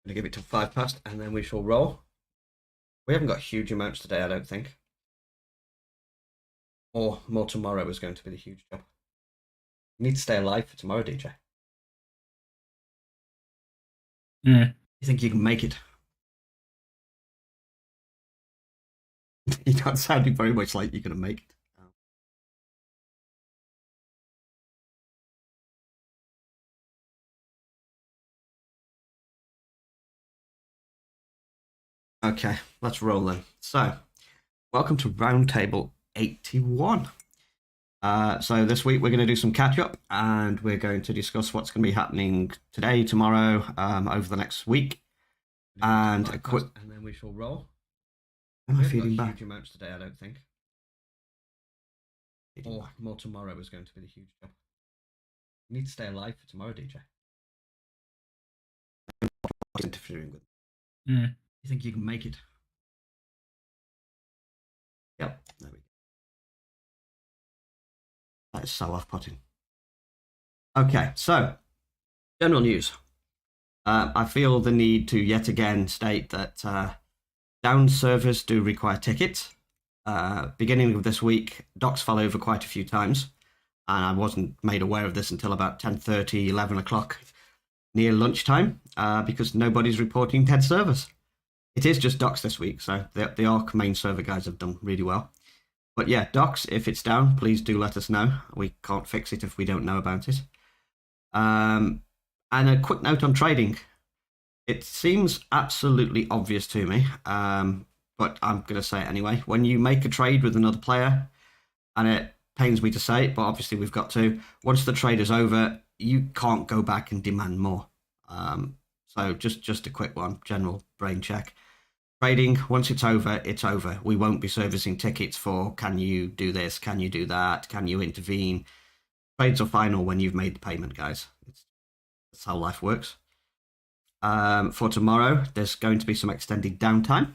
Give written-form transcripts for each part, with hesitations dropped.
going to give it till 5 past and then we shall roll. We haven't got huge amounts today, I don't think. Or more tomorrow is going to be the huge job. You need to stay alive for tomorrow, DJ. Yeah. You think you can make it? You're not sounding very much like you're going to make it. Okay, let's roll then. So, welcome to Roundtable 81. So this week we're going to do some catch up and we're going to discuss what's going to be happening today, tomorrow, over the next week. And a quick... And then we shall roll. Am I feeling back? Huge amounts today, I don't think. Or more tomorrow is going to be the huge job. You need to stay alive for tomorrow, DJ. Interfering with. Yeah. You think you can make it? Yep, there we go. That is so off-putting. Okay, so general news. I feel the need to yet again state that down servers do require tickets. Beginning of this week, docs fell over quite a few times, and I wasn't made aware of this until about 10:30, 11 o'clock near lunchtime, because nobody's reporting dead servers. It is just docs this week, so the Arc main server guys have done really well. But yeah, docs, if it's down, please do let us know. We can't fix it if we don't know about it. And a quick note on trading. It seems absolutely obvious to me, but I'm going to say it anyway. When you make a trade with another player, and it pains me to say it, but obviously we've got to, once the trade is over, you can't go back and demand more. So just a quick one, general brain check. Trading, once it's over, it's over. We won't be servicing tickets for, can you do this, can you do that, can you intervene? Trades are final when you've made the payment, guys. That's how life works. For tomorrow, there's going to be some extended downtime.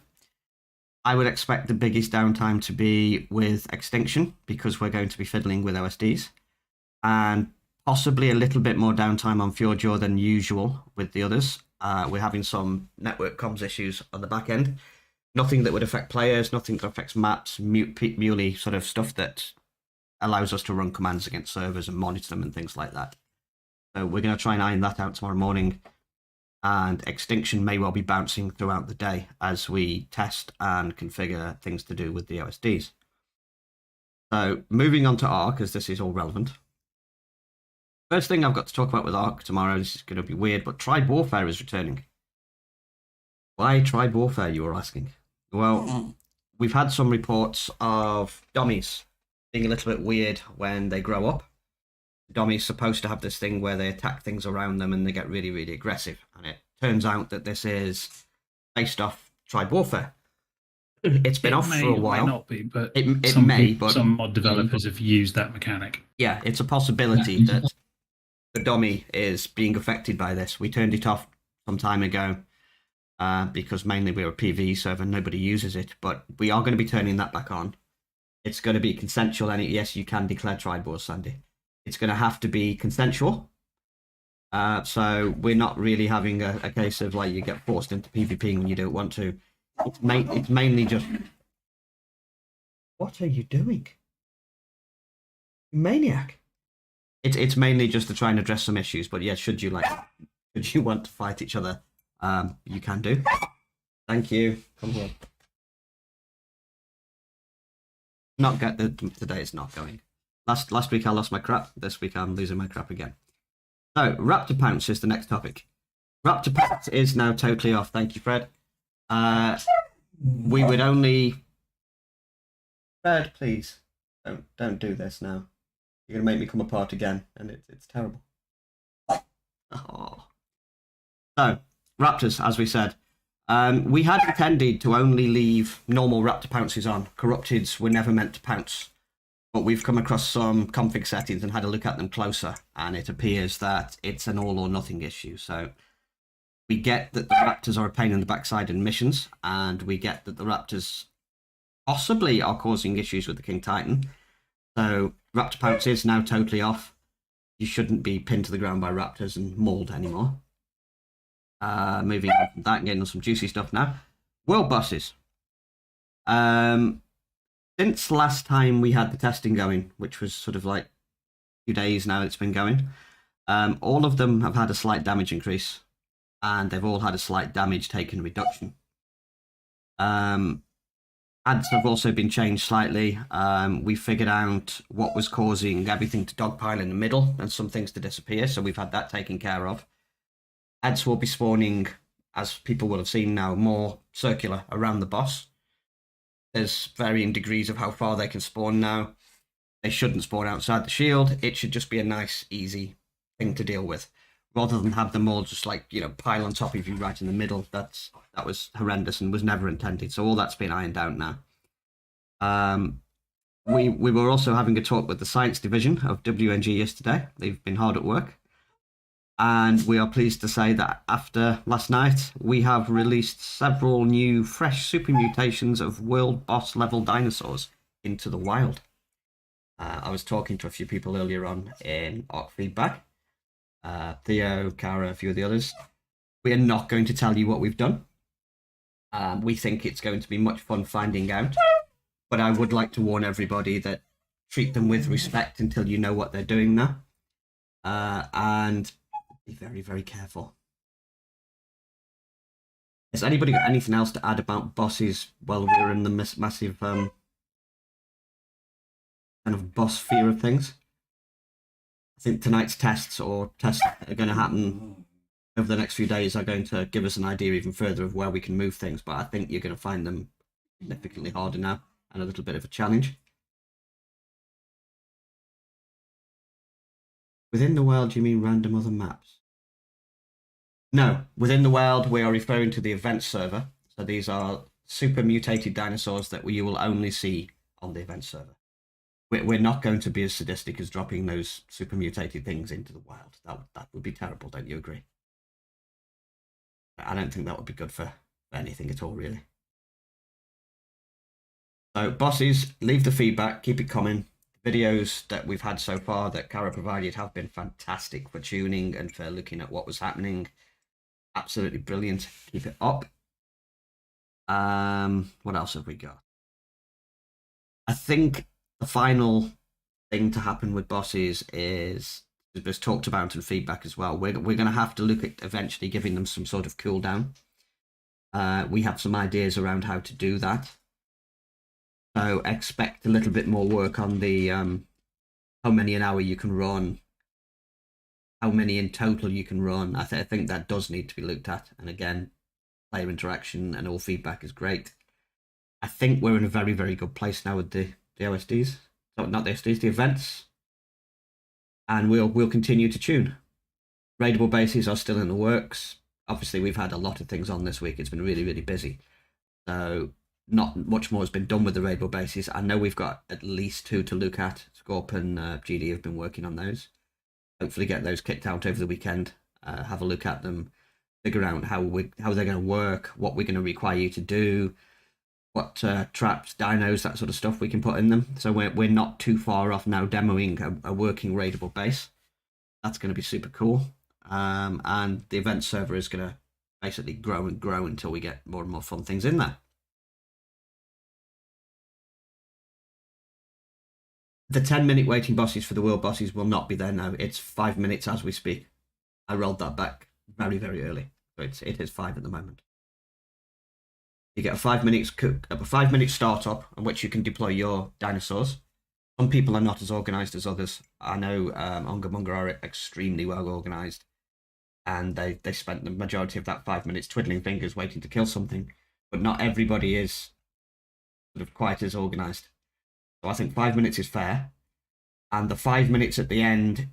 I would expect the biggest downtime to be with Extinction, because we're going to be fiddling with OSDs. And possibly a little bit more downtime on FureJaw than usual with the others. We're having some network comms issues on the back end. Nothing that would affect players, nothing that affects maps, muley sort of stuff that allows us to run commands against servers and monitor them and things like that. So we're going to try and iron that out tomorrow morning. And Extinction may well be bouncing throughout the day as we test and configure things to do with the OSDs. So moving on to Arc, as this is all relevant. First thing I've got to talk about with Arc tomorrow, this is going to be weird, but Tribe Warfare is returning. Why Tribe Warfare, you were asking? Well, we've had some reports of dummies being a little bit weird when they grow up. Dummies supposed to have this thing where they attack things around them and they get really, really aggressive. And it turns out that this is based off Tribe Warfare. It's been off for a while. It may not be, but but some mod developers have used that mechanic. Yeah, it's a possibility that the dummy is being affected by this. We turned it off some time ago because mainly we're a PvE server and nobody uses it, but we are going to be turning that back on. It's going to be consensual, and yes, you can declare tribe wars, Sandy. It's going to have to be consensual. So we're not really having a case of like you get forced into PvP when you don't want to. It's mainly just... What are you doing? You maniac. It's mainly just to try and address some issues, but yeah, should you want to fight each other, you can do. Thank you. Come here. Today it's not going. Last week I lost my crap. This week I'm losing my crap again. So Raptor Pounce is the next topic. Raptor Pounce is now totally off. Thank you, Fred. We would only... Fred, please don't do this now. You're going to make me come apart again, and it's terrible. Oh. So, Raptors, as we said. We had intended to only leave normal Raptor Pounces on. Corrupteds were never meant to pounce. But we've come across some config settings and had a look at them closer, and it appears that it's an all or nothing issue. So, we get that the Raptors are a pain in the backside in missions, and we get that the Raptors possibly are causing issues with the King Titan. So Raptor Pounce is now totally off. You shouldn't be pinned to the ground by raptors and mauled anymore. Moving on from that and getting on some juicy stuff now. World bosses. Since last time we had the testing going, which was sort of like 2 days now it's been going, all of them have had a slight damage increase, and they've all had a slight damage taken reduction. Ads have also been changed slightly. We figured out what was causing everything to dogpile in the middle and some things to disappear, so we've had that taken care of. Ads will be spawning, as people will have seen now, more circular around the boss. There's varying degrees of how far they can spawn now. They shouldn't spawn outside the shield. It should just be a nice, easy thing to deal with, rather than have them all just like, you know, pile on top of you right in the middle. That was horrendous and was never intended. So all that's been ironed out now. We were also having a talk with the science division of WNG yesterday. They've been hard at work. And we are pleased to say that after last night, we have released several new, fresh super mutations of world boss level dinosaurs into the wild. I was talking to a few people earlier on in ARC feedback. Theo, Kara, a few of the others. We are not going to tell you what we've done. We think it's going to be much fun finding out. But I would like to warn everybody that treat them with respect until you know what they're doing now. And be very, very careful. Has anybody got anything else to add about bosses while we're in the massive kind of boss fear of things? I think tonight's tests that are going to happen over the next few days are going to give us an idea even further of where we can move things, but I think you're going to find them significantly harder now and a little bit of a challenge. Within the world, you mean random other maps? No, within the world, we are referring to the event server. So these are super mutated dinosaurs that you will only see on the event server. We're not going to be as sadistic as dropping those super mutated things into the wild. That would be terrible, don't you agree? I don't think that would be good for anything at all, really. So, bosses, leave the feedback, keep it coming. The videos that we've had so far that Kara provided have been fantastic for tuning and for looking at what was happening. Absolutely brilliant. Keep it up. What else have we got? I think the final thing to happen with bosses is, there's talked about in feedback as well, we're going to have to look at eventually giving them some sort of cooldown. We have some ideas around how to do that. So expect a little bit more work on the how many an hour you can run, how many in total you can run. I think that does need to be looked at. And again, player interaction and all feedback is great. I think we're in a very, very good place now with the OSDs. So not the OSDs, the events. And we'll continue to tune. Raidable bases are still in the works. Obviously, we've had a lot of things on this week. It's been really, really busy. So not much more has been done with the raidable bases. I know we've got at least 2 to look at. Scorp and GD have been working on those. Hopefully get those kicked out over the weekend. Have a look at them. Figure out how they're going to work, what we're going to require you to do, what traps, dinos, that sort of stuff we can put in them. So we're not too far off now demoing a working raidable base. That's going to be super cool. And the event server is going to basically grow and grow until we get more and more fun things in there. The 10-minute waiting bosses for the world bosses will not be there now. It's 5 minutes as we speak. I rolled that back very, very early. So it is 5 at the moment. You get a 5 minute startup on which you can deploy your dinosaurs. Some people are not as organized as others. I know Ongamunga are extremely well organized, and they spent the majority of that 5 minutes twiddling fingers waiting to kill something. But not everybody is sort of quite as organized. So I think 5 minutes is fair, and the 5 minutes at the end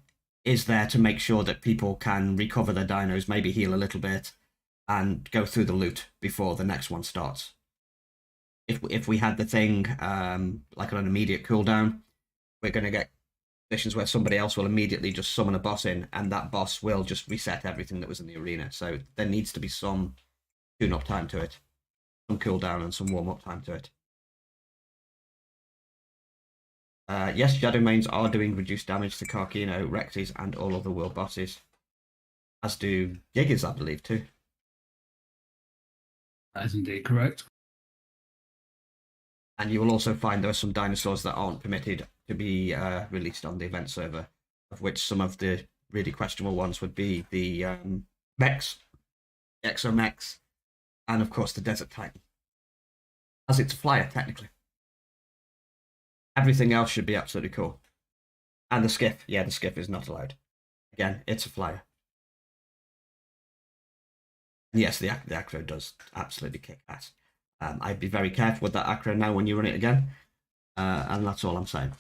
is there to make sure that people can recover their dinos, maybe heal a little bit, and go through the loot before the next one starts. If we had the thing like on an immediate cooldown, we're going to get missions where somebody else will immediately just summon a boss in, and that boss will just reset everything that was in the arena. So there needs to be some tune-up time to it, some cooldown and some warm-up time to it. Yes, Shadow Mains are doing reduced damage to Karkino, Rexes, and all other world bosses. As do Gigas, I believe, too. That is indeed correct. And you will also find there are some dinosaurs that aren't permitted to be released on the event server, of which some of the really questionable ones would be the mechs, exomechs, and of course the Desert Titan. As it's a flyer, technically. Everything else should be absolutely cool. And the skiff, yeah, the skiff is not allowed. Again, it's a flyer. And yes, the acro does absolutely kick ass. I'd be very careful with that acro now when you run it again. And that's all I'm saying.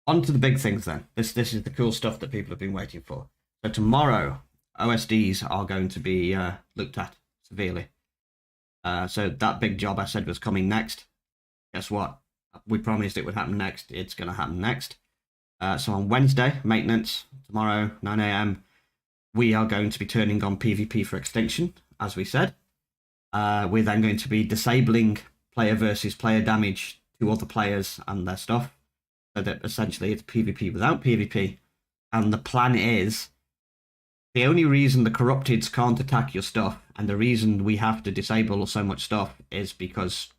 On to the big things then. This is the cool stuff that people have been waiting for. So tomorrow, OSDs are going to be looked at severely. So that big job I said was coming next. Guess what? We promised it would happen next. It's going to happen next. So on Wednesday, maintenance, tomorrow, 9 a.m., we are going to be turning on PvP for Extinction, as we said. We're then going to be disabling player versus player damage to other players and their stuff, so that essentially it's PvP without PvP. And the plan is, the only reason the Corrupteds can't attack your stuff, and the reason we have to disable so much stuff, is because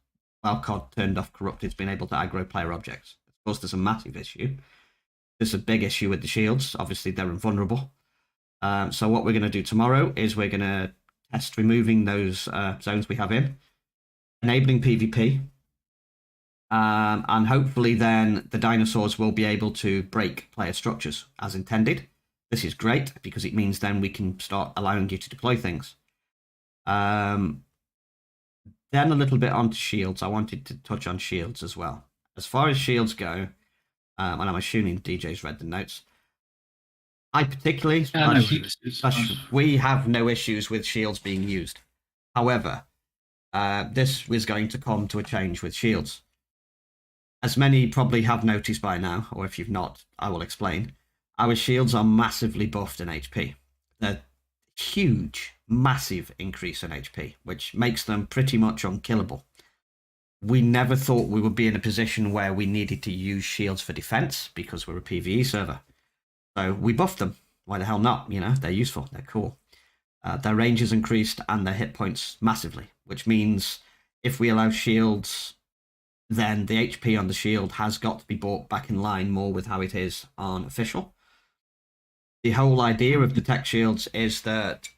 Wildcard turned off Corrupteds being able to aggro player objects. Of course, there's a massive issue. There's a big issue with the shields. Obviously, they're invulnerable. So what we're going to do tomorrow is we're going to test removing those zones we have in, enabling PvP, and hopefully then the dinosaurs will be able to break player structures as intended. This is great because it means then we can start allowing you to deploy things. Then a little bit onto shields. I wanted to touch on shields as well. As far as shields go, and I'm assuming DJ's read the notes, I particularly, we have no issues with shields being used. However, this was going to come to a change with shields. As many probably have noticed by now, or if you've not, I will explain. Our shields are massively buffed in HP. They're huge, massive increase in HP, which makes them pretty much unkillable. We never thought we would be in a position where we needed to use shields for defense because we're a PvE server. So we buffed them. Why the hell not? You know, they're useful. They're cool. Their range is increased and their hit points massively, which means if we allow shields, then the HP on the shield has got to be brought back in line more with how it is on official. The whole idea of the tech shields is that,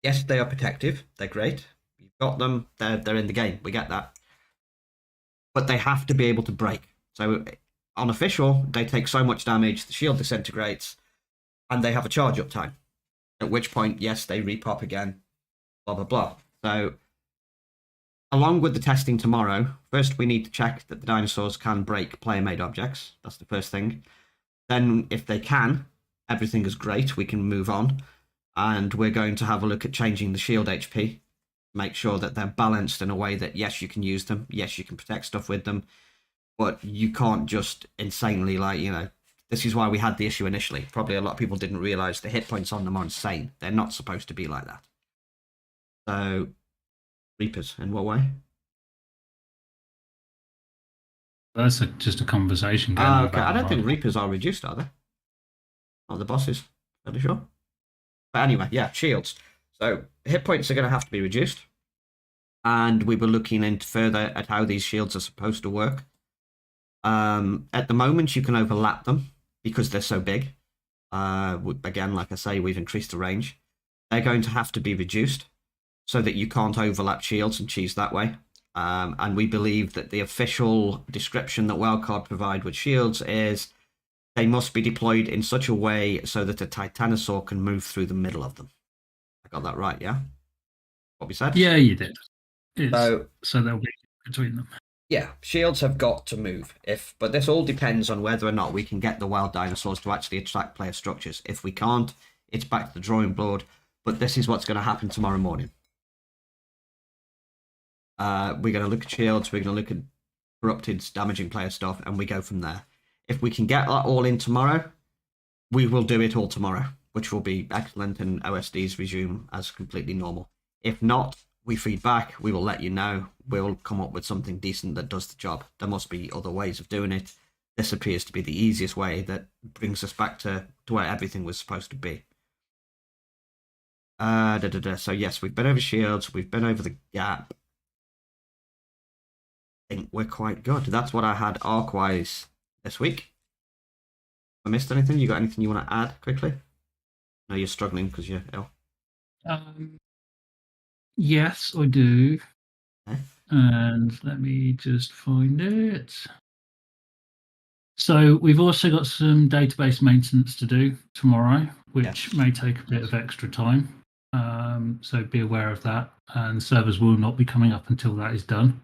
yes, they are protective. They're great. You've got them. They're in the game. We get that. But they have to be able to break. So on official, they take so much damage, the shield disintegrates, and they have a charge up time. At which point, yes, they repop again, blah, blah, blah. So along with the testing tomorrow, first we need to check that the dinosaurs can break player-made objects. That's the first thing. Then if they can, everything is great. We can move on. And we're going to have a look at changing the shield HP. Make sure that they're balanced in a way that, yes, you can use them. Yes, you can protect stuff with them. But you can't just insanely, this is why we had the issue initially. Probably a lot of people didn't realize the hit points on them are insane. They're not supposed to be like that. So, Reapers, in what way? That's just a conversation. Okay, I don't think Reapers are reduced, are they? Oh, the bosses. Fairly sure. But anyway, yeah, shields. So hit points are going to have to be reduced. And we were looking into further at how these shields are supposed to work. At the moment, you can overlap them because they're so big. Again, like I say, we've increased the range. They're going to have to be reduced so that you can't overlap shields and cheese that way. And we believe that the official description that Wildcard provide with shields is they must be deployed in such a way so that a Titanosaur can move through the middle of them. I got that right, yeah? What we said? Yeah, you did. So they'll be between them. Yeah, shields have got to move. But this all depends on whether or not we can get the wild dinosaurs to actually attract player structures. If we can't, it's back to the drawing board. But this is what's going to happen tomorrow morning. We're going to look at shields, we're going to look at Corrupteds, damaging player stuff, and we go from there. If we can get that all in tomorrow, we will do it all tomorrow, which will be excellent, and OSDs resume as completely normal. If not, we feed back, we will let you know. We'll come up with something decent that does the job. There must be other ways of doing it. This appears to be the easiest way that brings us back to where everything was supposed to be. So yes, we've been over shields. We've been over the gap. I think we're quite good. That's what I had arc-wise this week. I missed anything? You got anything you want to add quickly? No, you're struggling because you're ill. Yes, I do. Okay. And let me just find it. So we've also got some database maintenance to do tomorrow, which may take a bit of extra time. So be aware of that. And servers will not be coming up until that is done.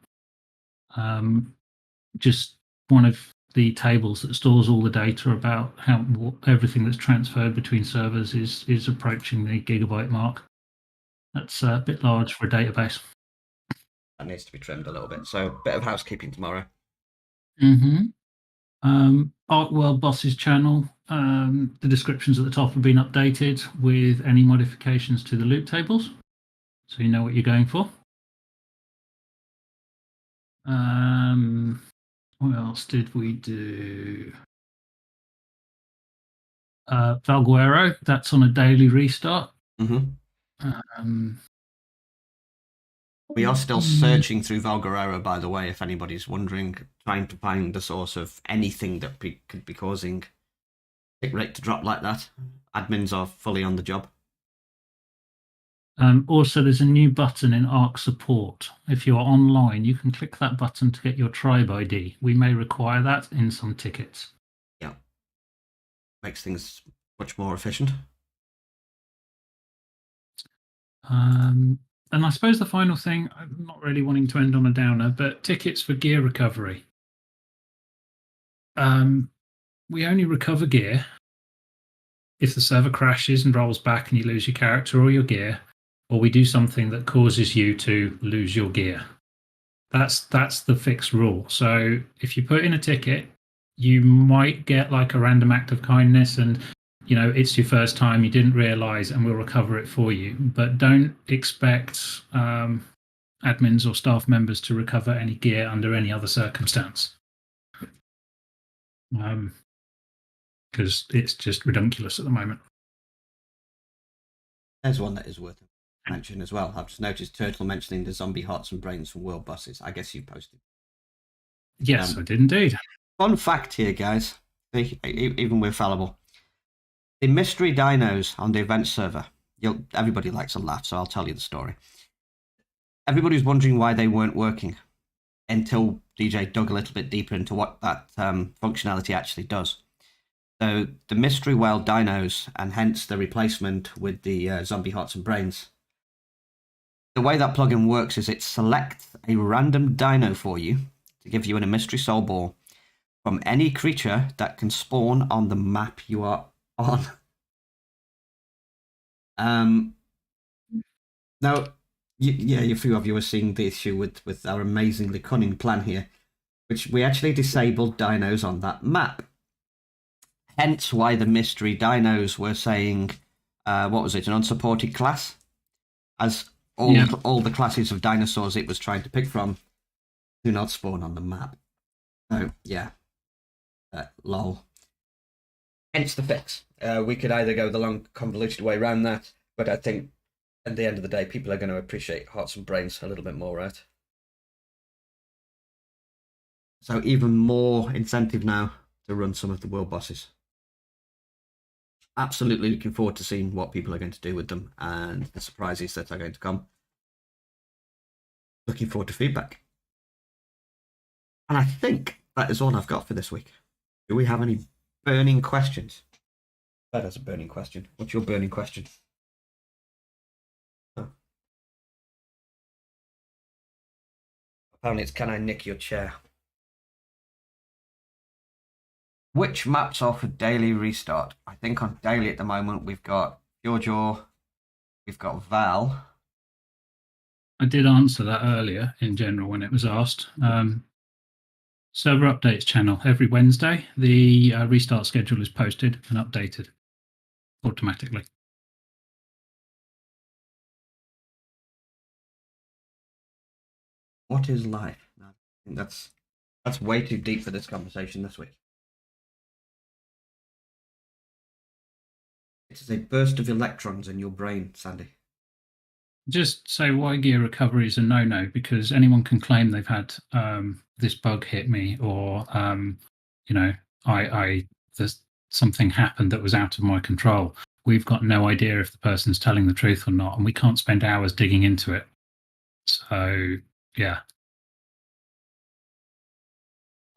Just one of the tables that stores all the data about how everything that's transferred between servers is approaching the gigabyte mark. That's a bit large for a database. That needs to be trimmed a little bit. So a bit of housekeeping tomorrow. Artworld Boss's channel. The descriptions at the top have been updated with any modifications to the loot tables, so you know what you're going for. What else did we do? Valguero, that's on a daily restart. We are still searching through Valguero, by the way, if anybody's wondering, trying to find the source of anything that could be causing tick rate to drop like that. Admins are fully on the job. Also, there's a new button in Arc Support. If you're online, you can click that button to get your tribe ID. We may require that in some tickets. Yeah. Makes things much more efficient. And I suppose the final thing, I'm not really wanting to end on a downer, but tickets for gear recovery. We only recover gear if the server crashes and rolls back and you lose your character or your gear, or we do something that causes you to lose your gear. That's the fixed rule. So if you put in a ticket, you might get like a random act of kindness and it's your first time, you didn't realize, and we'll recover it for you. But don't expect admins or staff members to recover any gear under any other circumstance. Because it's just ridiculous at the moment. There's one that is worth mentioning as well. I've just noticed Turtle mentioning the zombie hearts and brains from world bosses. I guess you posted. Yes, I did indeed. Fun fact here, guys. Even we're fallible. The mystery dinos on the event server. Everybody likes a laugh, so I'll tell you the story. Everybody's wondering why they weren't working until DJ dug a little bit deeper into what that functionality actually does. So the mystery whale dinos, and hence the replacement with the zombie hearts and brains. The way that plugin works is it selects a random dino for you to give you in a mystery soul ball from any creature that can spawn on the map you are on. Now, a few of you are seeing the issue with our amazingly cunning plan here, which we actually disabled dinos on that map. Hence why the mystery dinos were saying, what was it, an unsupported class? As all the classes of dinosaurs it was trying to pick from do not spawn on the map. So, yeah. Lol. Hence the fix. We could either go the long, convoluted way around that, but I think at the end of the day, people are going to appreciate hearts and brains a little bit more, right? So even more incentive now to run some of the world bosses. Absolutely looking forward to seeing what people are going to do with them and the surprises that are going to come. Looking forward to feedback. And I think that is all I've got for this week. Do we have any burning questions? That is a burning question. What's your burning question? Oh. Apparently it's, can I nick your chair? Which maps offer daily restart? I think on daily at the moment we've got Giorgio, we've got Val. I did answer that earlier in general when it was asked. Server updates channel every Wednesday. The restart schedule is posted and updated automatically. What is life? I think that's way too deep for this conversation this week. It is a burst of electrons in your brain, Sandy. Just say why gear recovery is a no-no, because anyone can claim they've had this bug hit me, or you know, I there's something happened that was out of my control. We've got no idea if the person's telling the truth or not, and we can't spend hours digging into it. So yeah,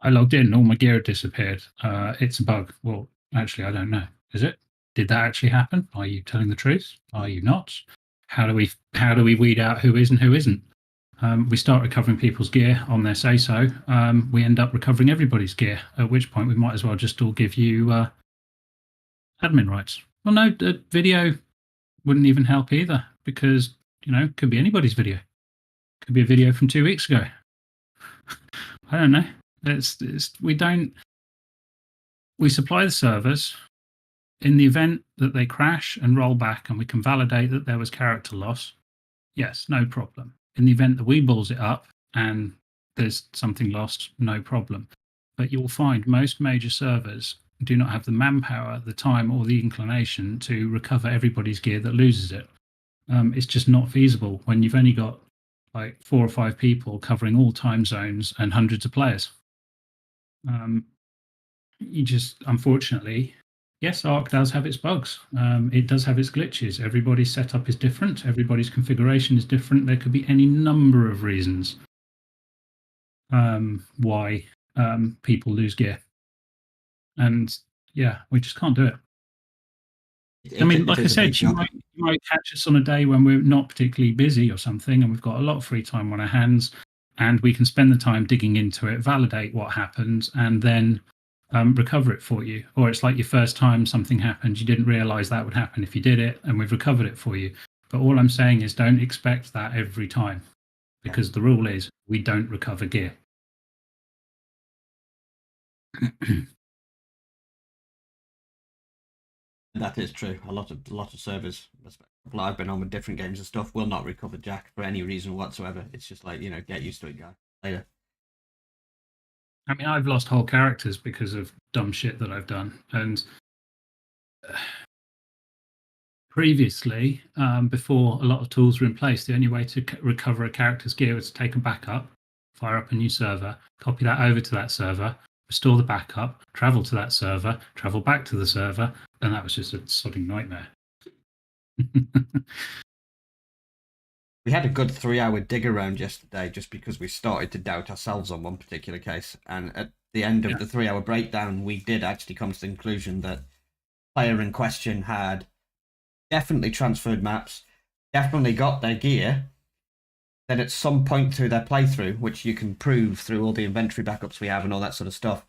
I logged in, all my gear had disappeared. It's a bug. Well, actually, I don't know. Is it? Did that actually happen? Are you telling the truth? Are you not? How do we weed out who is and who isn't? We start recovering people's gear on their say so. We end up recovering everybody's gear. At which point, we might as well just all give you admin rights. Well, no, the video wouldn't even help either, because it could be anybody's video. Could be a video from 2 weeks ago. I don't know. We supply the servers. In the event that they crash and roll back and we can validate that there was character loss, yes, no problem. In the event that we balls it up and there's something lost, no problem. But you'll find most major servers do not have the manpower, the time, or the inclination to recover everybody's gear that loses it. It's just not feasible when you've only got like 4 or 5 people covering all time zones and hundreds of players. Unfortunately, yes, Arc does have its bugs. It does have its glitches. Everybody's setup is different. Everybody's configuration is different. There could be any number of reasons why people lose gear. And yeah, we just can't do it. I mean, like I said, you might catch us on a day when we're not particularly busy or something, and we've got a lot of free time on our hands, and we can spend the time digging into it, validate what happened, and then recover it for you. Or it's like your first time something happened, you didn't realize that would happen if you did it, and we've recovered it for you. But all I'm saying is don't expect that every time, because the rule is we don't recover gear. That is true. A lot of servers, I've been on with different games and stuff, will not recover Jack for any reason whatsoever. It's just like, get used to it, guy. Later. I mean, I've lost whole characters because of dumb shit that I've done. And previously, before a lot of tools were in place, the only way to recover a character's gear was to take a backup, fire up a new server, copy that over to that server, restore the backup, travel to that server, travel back to the server, and that was just a sodding nightmare. We had a good 3-hour dig around yesterday just because we started to doubt ourselves on one particular case. And at the end of the 3-hour breakdown, we did actually come to the conclusion that player in question had definitely transferred maps, definitely got their gear. Then at some point through their playthrough, which you can prove through all the inventory backups we have and all that sort of stuff,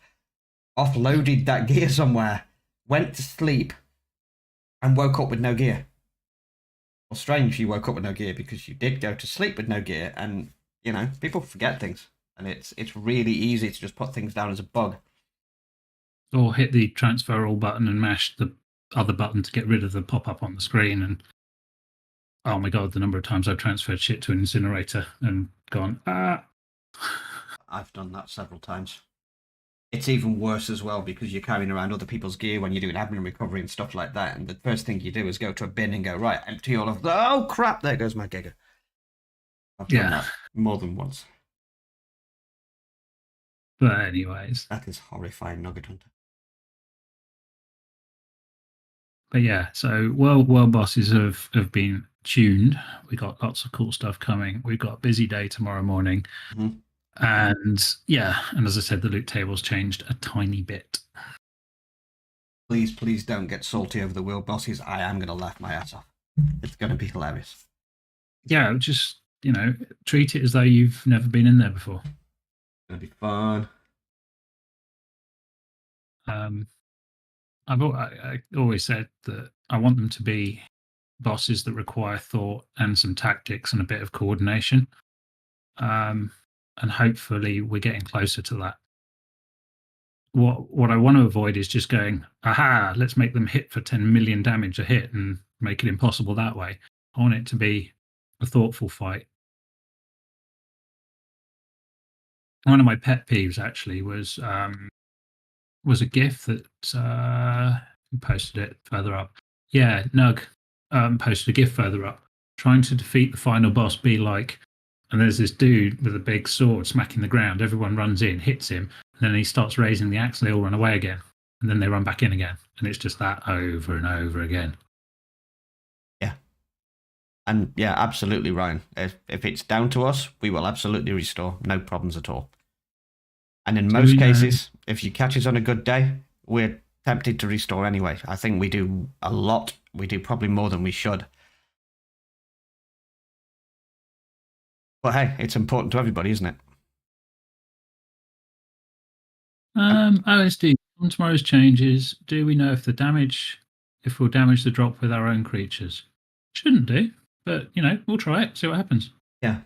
offloaded that gear somewhere, went to sleep, and woke up with no gear. Well, strange you woke up with no gear, because you did go to sleep with no gear, and people forget things, and it's really easy to just put things down as a bug. Or hit the transfer all button and mash the other button to get rid of the pop-up on the screen, and oh my god, the number of times I've transferred shit to an incinerator and gone, I've done that several times. It's even worse as well, because you're carrying around other people's gear when you're doing admin recovery and stuff like that, and the first thing you do is go to a bin and go, right, empty all of the, oh crap, there goes my Giga. I've done that more than once. But anyways. That is horrifying, Nugget Hunter. But yeah, so world bosses have been tuned. We got lots of cool stuff coming. We've got a busy day tomorrow morning. Mm-hmm. And as I said, the loot table's changed a tiny bit. Please don't get salty over the world bosses. I am going to laugh my ass off. It's going to be hilarious. Yeah, just, treat it as though you've never been in there before. It's going to be fun. I always said that I want them to be bosses that require thought and some tactics and a bit of coordination. And hopefully we're getting closer to that. What I want to avoid is just going, aha, let's make them hit for 10 million damage a hit and make it impossible that way. I want it to be a thoughtful fight. One of my pet peeves actually was a GIF that who posted it further up. Yeah, Nug posted a GIF further up trying to defeat the final boss be like, and there's this dude with a big sword smacking the ground. Everyone runs in, hits him, and then he starts raising the axe and they all run away again. And then they run back in again. And it's just that over and over again. Yeah. And yeah, absolutely, Ryan. If it's down to us, we will absolutely restore. No problems at all. And in most cases, if you catch us on a good day, we're tempted to restore anyway. I think we do a lot. We do probably more than we should. But hey, it's important to everybody, isn't it? OSD, on tomorrow's changes, do we know if we'll damage the drop with our own creatures? Shouldn't do, but we'll try it, see what happens. Yeah,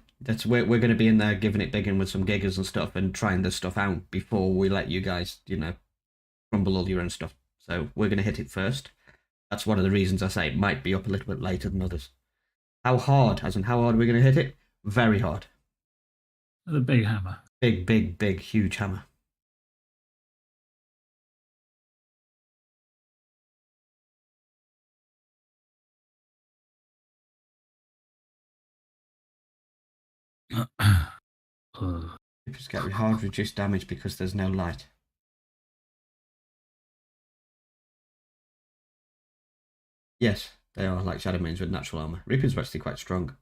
we're going to be in there giving it big in with some giggers and stuff and trying this stuff out before we let you guys, crumble all your own stuff. So we're going to hit it first. That's one of the reasons I say it might be up a little bit later than others. How hard? As in how hard we're going to hit it? Very hard. The big hammer. Big, huge hammer. Creepers get hard reduced damage because there's no light. Yes, they are like Shadow Mains with natural armor. Reapers are actually quite strong.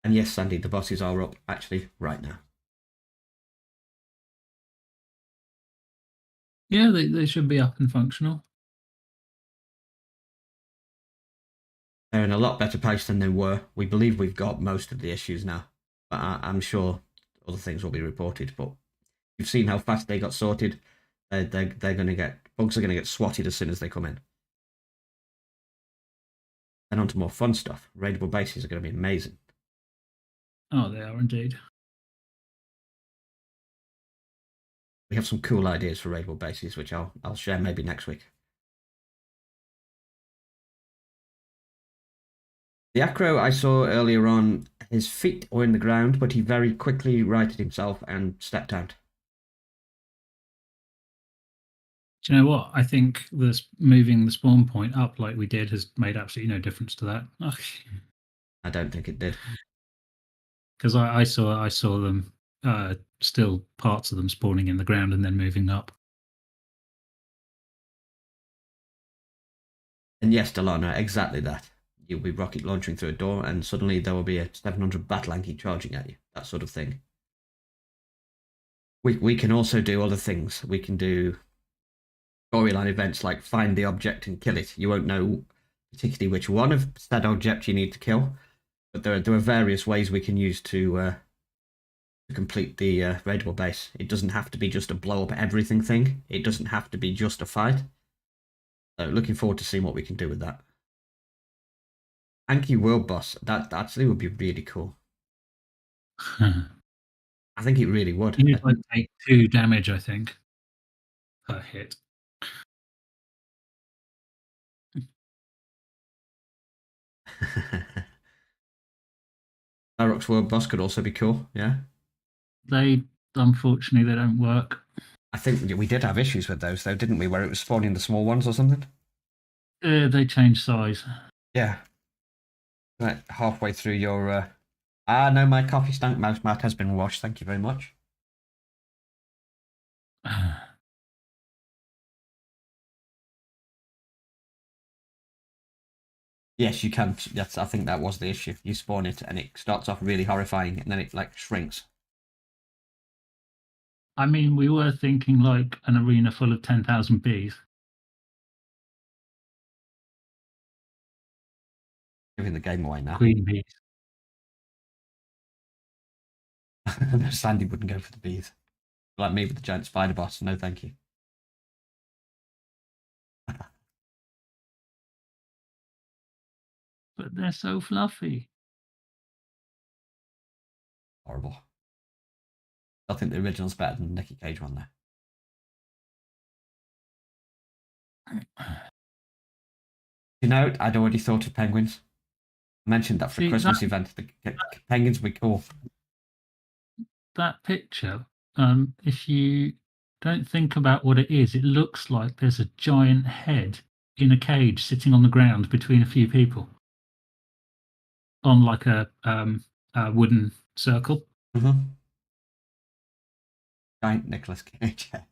And yes, Sandy, the bosses are up actually right now. Yeah, they should be up and functional. They're in a lot better place than they were. We believe we've got most of the issues now. But I'm sure other things will be reported. But you've seen how fast they got sorted. They're going to get... Bugs are going to get swatted as soon as they come in. And on to more fun stuff. Raidable bases are going to be amazing. Oh, they are indeed. We have some cool ideas for raidable bases, which I'll share maybe next week. The acro I saw earlier on, his feet were in the ground, but he very quickly righted himself and stepped out. Do you know what? I think moving the spawn point up like we did has made absolutely no difference to that. I don't think it did. Because I saw them, still parts of them spawning in the ground and then moving up. And yes, Delana, exactly that. You'll be rocket launching through a door and suddenly there will be a 700 battle anki charging at you. That sort of thing. We can also do other things. We can do storyline events like find the object and kill it. You won't know particularly which one of said object you need to kill, but there are various ways we can use to complete the raidable base. It doesn't have to be just a blow up everything thing. It doesn't have to be just a fight. So looking forward to seeing what we can do with that. Anki World Boss, that actually would be really cool. I think it really would. You need to take 2 damage, I think, per hit. Varrock's World Boss could also be cool, yeah. Unfortunately, they don't work. I think we did have issues with those, though, didn't we? Where it was spawning the small ones or something? They change size. Yeah. Right, halfway through your... no, my coffee stank mouse mat has been washed. Thank you very much. Yes, you can. Yes, I think that was the issue. You spawn it and it starts off really horrifying and then it like shrinks. I mean, we were thinking like an arena full of 10,000 bees. Giving the game away now. Queen bees. No, Sandy wouldn't go for the bees. Like me with the giant spider boss. No, thank you. But they're so fluffy. Horrible. I think the original's better than the Nicky Cage one there. You know, I'd already thought of penguins. I mentioned that for a Christmas event. The penguins would be cool. That picture, if you don't think about what it is, it looks like there's a giant head in a cage sitting on the ground between a few people. on like a wooden circle. Mm-hmm. Giant Nicolas Cage head.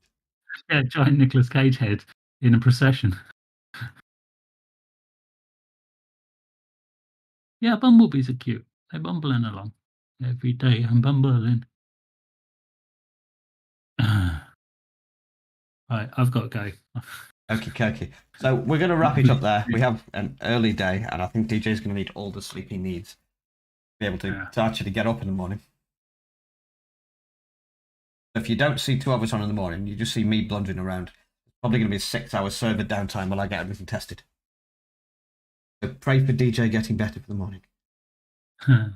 Yeah, giant Nicolas Cage head in a procession. Yeah, bumblebees are cute. They're bumbling along. Every day I'm bumbling. Right, I've got to go. Okay. So we're going to wrap it up there. We have an early day, and I think DJ's going to need all the sleep he needs to be able to actually get up in the morning. If you don't see two of us on in the morning, you just see me blundering around. It's probably going to be a 6-hour server downtime while I get everything tested. So pray for DJ getting better for the morning. Yeah,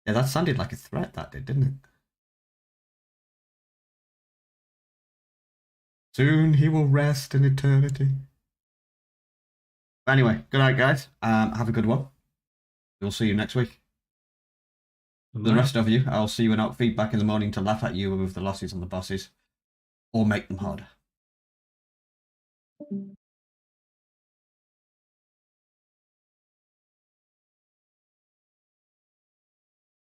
that sounded like a threat, that did, didn't it? Soon he will rest in eternity. But anyway, good night, guys. Have a good one. We'll see you next week. For the rest of you, I'll see you without feedback in the morning to laugh at you with the losses and the bosses, or make them harder.